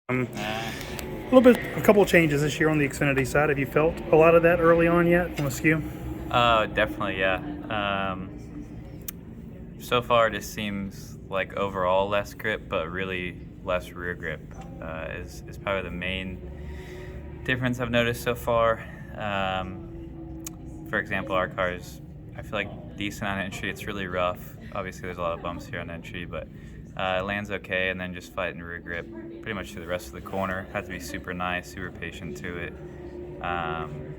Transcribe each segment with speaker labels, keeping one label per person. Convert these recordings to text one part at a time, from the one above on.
Speaker 1: A couple of changes this year on the Xfinity side. Have you felt a lot of that early on yet on the skew?
Speaker 2: Definitely, yeah. So far, it just seems like overall less grip, but really less rear grip is probably the main difference I've noticed so far. For example, our cars, I feel like decent on entry. It's really rough. Obviously, there's a lot of bumps here on entry, but it lands okay, and then just fighting rear grip pretty much through the rest of the corner. Have to be super nice, super patient to it. Um,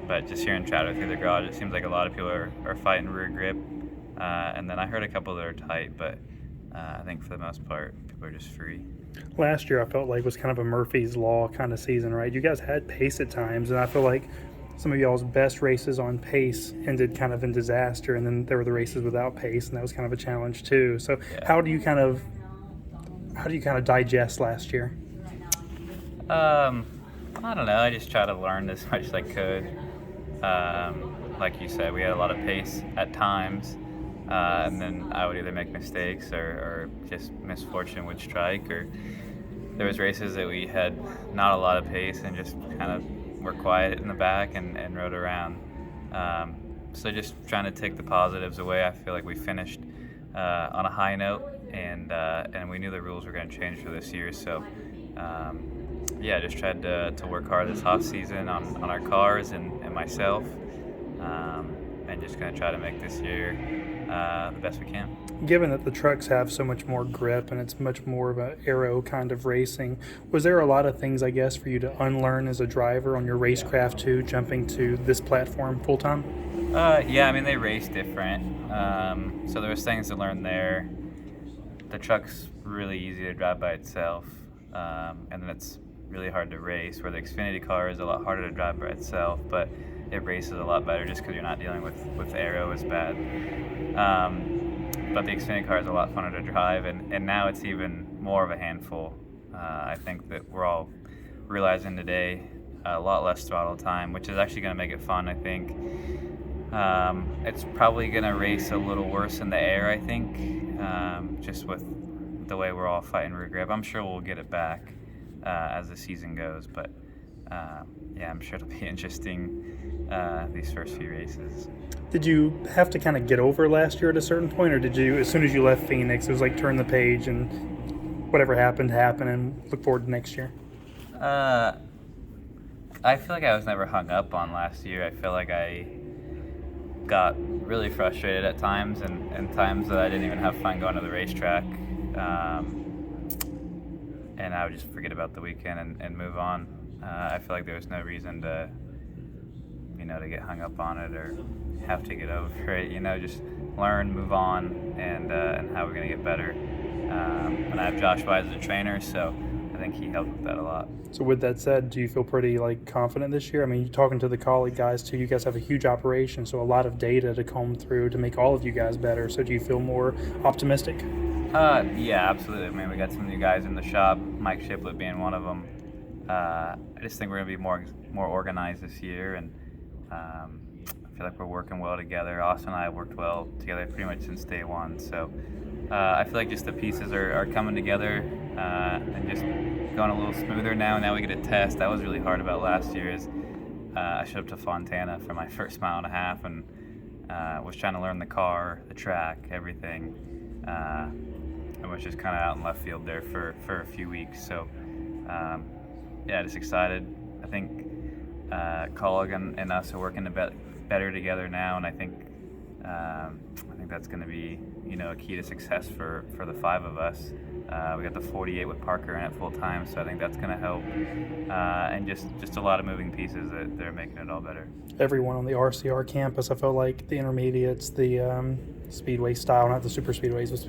Speaker 2: But just hearing chatter through the garage, it seems like a lot of people are fighting rear grip. And then I heard a couple that are tight, but I think for the most part, people are just free.
Speaker 1: Last year, I felt like was kind of a Murphy's Law kind of season, right? You guys had pace at times, and I feel like some of y'all's best races on pace ended kind of in disaster, and then there were the races without pace, and that was kind of a challenge too. So,
Speaker 2: Yeah.
Speaker 1: how do you kind of digest last year?
Speaker 2: Um, I don't know. I just try to learn as much as I could. Like you said, we had a lot of pace at times, and then I would either make mistakes or just misfortune would strike, or there was races that we had not a lot of pace and just kind of were quiet in the back and rode around. Um, so just trying to take the positives away. I feel like we finished on a high note, and we knew the rules were going to change for this year. So yeah, just tried to work hard this off season on our cars and myself, and just going to try to make this year the best we can.
Speaker 1: Given that the trucks have so much more grip and it's much more of an aero kind of racing, was there a lot of things, I guess, for you to unlearn as a driver on your racecraft too, jumping to this platform full time?
Speaker 2: Yeah, I mean they race different, so there was things to learn there. The truck's really easy to drive by itself, and then it's really hard to race. Where the Xfinity car is a lot harder to drive by itself, but it races a lot better just because you're not dealing with aero as bad. But the Xfinity car is a lot funner to drive, and now it's even more of a handful. I think that we're all realizing today a lot less throttle time, which is actually going to make it fun. I think it's probably going to race a little worse in the air, I think, just with the way we're all fighting rear grip. I'm sure we'll get it back as the season goes, but yeah, I'm sure it'll be interesting these first few races.
Speaker 1: Did you have to kind of get over last year at a certain point, or did you, as soon as you left Phoenix, it was like turn the page and whatever happened, happened, and look forward to next year?
Speaker 2: Uh, I feel like I was never hung up on last year. I feel like I got really frustrated at times, and times that I didn't even have fun going to the racetrack. And I would just forget about the weekend and move on. I feel like there was no reason to get hung up on it or have to get over it. Just learn, move on, and how we're gonna get better. And I have Josh Wise as a trainer, so I think he helped with that a lot.
Speaker 1: So with that said, do you feel pretty confident this year? I mean, you're talking to the colleague guys too. You guys have a huge operation, so a lot of data to comb through to make all of you guys better. So do you feel more optimistic?
Speaker 2: Yeah, absolutely. I mean, we got some new guys in the shop, Mike Shiplett being one of them. I just think we're going to be more organized this year, and I feel like we're working well together. Austin and I have worked well together pretty much since day one. So I feel like just the pieces are coming together and just going a little smoother now. Now we get a test. That was really hard about last year. Is I showed up to Fontana for my first mile and a half and was trying to learn the car, the track, everything. And was just kind of out in left field there for a few weeks. So, yeah, just excited. I think Colligan and us are working better together now, and I think that's going to be a key to success for the five of us. We got the 48 with Parker in it full time, so I think that's going to help. And just a lot of moving pieces that are making it all better.
Speaker 1: Everyone on the RCR campus, I felt like the intermediates, the speedway style, not the super speedways, but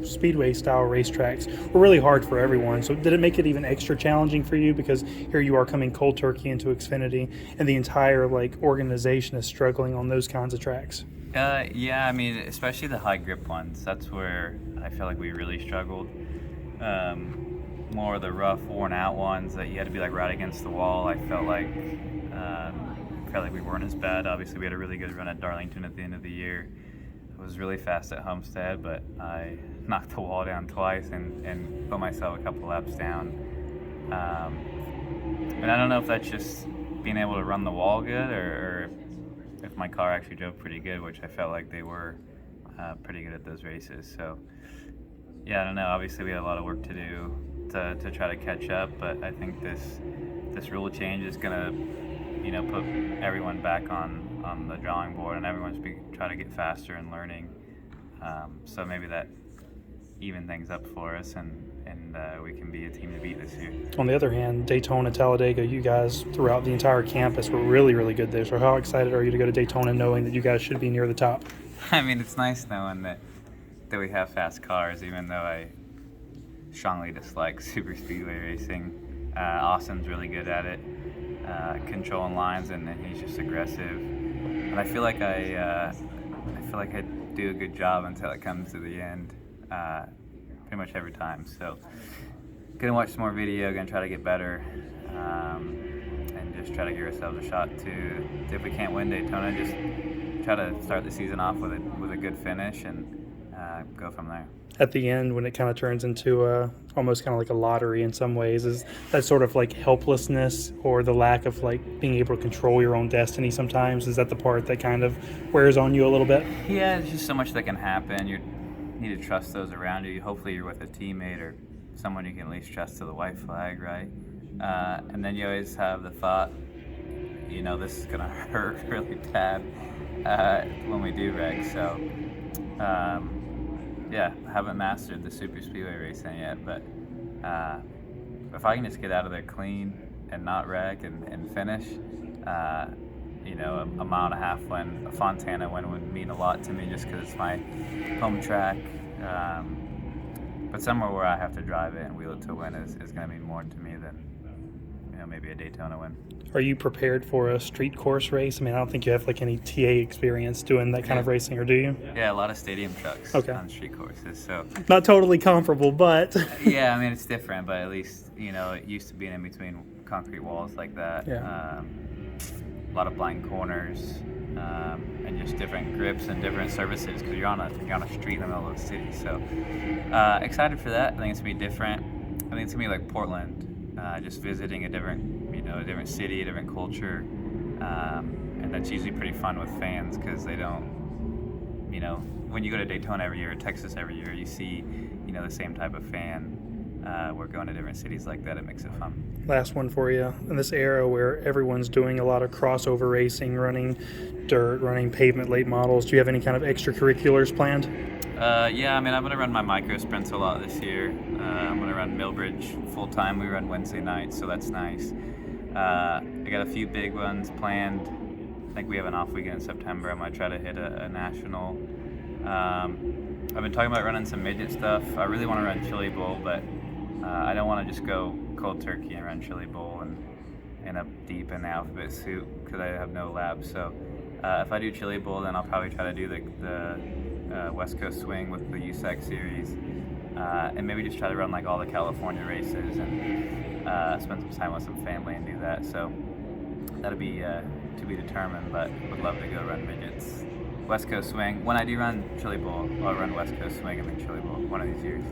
Speaker 1: speedway style racetracks were really hard for everyone. So did it make it even extra challenging for you, because here you are coming cold turkey into Xfinity and the entire organization is struggling on those kinds of tracks?
Speaker 2: Yeah, I mean, especially the high grip ones. That's where I feel like we really struggled. More of the rough, worn out ones that you had to be right against the wall. I felt like we weren't as bad. Obviously, we had a really good run at Darlington at the end of the year. I was really fast at Homestead, but I knocked the wall down twice and put myself a couple laps down. And I don't know if that's just being able to run the wall good, or if my car actually drove pretty good, which I felt like they were pretty good at those races. So yeah, I don't know. Obviously, we had a lot of work to do to try to catch up, but I think this rule change is gonna, put everyone back on the drawing board, and everyone's trying to get faster and learning. So maybe that even things up for us, and we can be a team to beat this year.
Speaker 1: On the other hand, Daytona, Talladega, you guys throughout the entire campus were really, really good there. So how excited are you to go to Daytona knowing that you guys should be near the top?
Speaker 2: I mean, it's nice knowing that we have fast cars, even though I strongly dislike super speedway racing. Austin's really good at it, controlling lines, and he's just aggressive. And I feel like I do a good job until it comes to the end, pretty much every time. So, gonna watch some more video, gonna try to get better, and just try to give ourselves a shot to, if we can't win Daytona, just try to start the season off with a good finish and go from there.
Speaker 1: At the end, when it kind of turns into almost kind of like a lottery in some ways, is that sort of like helplessness or the lack of like being able to control your own destiny sometimes? Is that the part that kind of wears on you a little bit?
Speaker 2: Yeah, there's just so much that can happen. You need to trust those around you. Hopefully you're with a teammate or someone you can at least trust to the white flag, right? And then you always have the thought, this is going to hurt really bad when we do wreck. So, yeah, haven't mastered the super speedway racing yet, but if I can just get out of there clean and not wreck and finish, a mile and a half win, a Fontana win would mean a lot to me just because it's my home track. But somewhere where I have to drive it and wheel it to win is going to mean more to me than maybe a Daytona win.
Speaker 1: Are you prepared for a street course race? I mean, I don't think you have like any TA experience doing that kind of racing, or do you?
Speaker 2: Yeah, a lot of stadium trucks on street courses. So
Speaker 1: not totally comparable, but
Speaker 2: yeah, I mean it's different, but at least it used to being in between concrete walls like that.
Speaker 1: Yeah.
Speaker 2: A lot of blind corners, and just different grips and different surfaces because you're on a street in the middle of the city. So excited for that. I think it's gonna be different. I think it's gonna be like Portland. Just visiting a different city, a different culture, and that's usually pretty fun with fans because they don't, when you go to Daytona every year, or Texas every year, you see, the same type of fan. We're going to different cities like that. It makes it fun.
Speaker 1: Last one for you. In this era where everyone's doing a lot of crossover racing, running dirt, running pavement late models, do you have any kind of extracurriculars planned?
Speaker 2: Yeah, I mean, I'm going to run my micro sprints a lot this year. I'm going to run Millbridge full time. We run Wednesday nights, so that's nice. I got a few big ones planned. I think we have an off weekend in September. I'm going to try to hit a national. I've been talking about running some midget stuff. I really want to run Chili Bowl, but I don't want to just go cold turkey and run Chili Bowl and end up deep in the alphabet soup because I have no labs. So if I do Chili Bowl, then I'll probably try to do the West Coast Swing with the USAC series, and maybe just try to run like all the California races and spend some time with some family and do that. So that'll be to be determined, but would love to go run midgets. West Coast Swing. When I do run Chili Bowl, I'll run West Coast Swing and then Chili Bowl one of these years.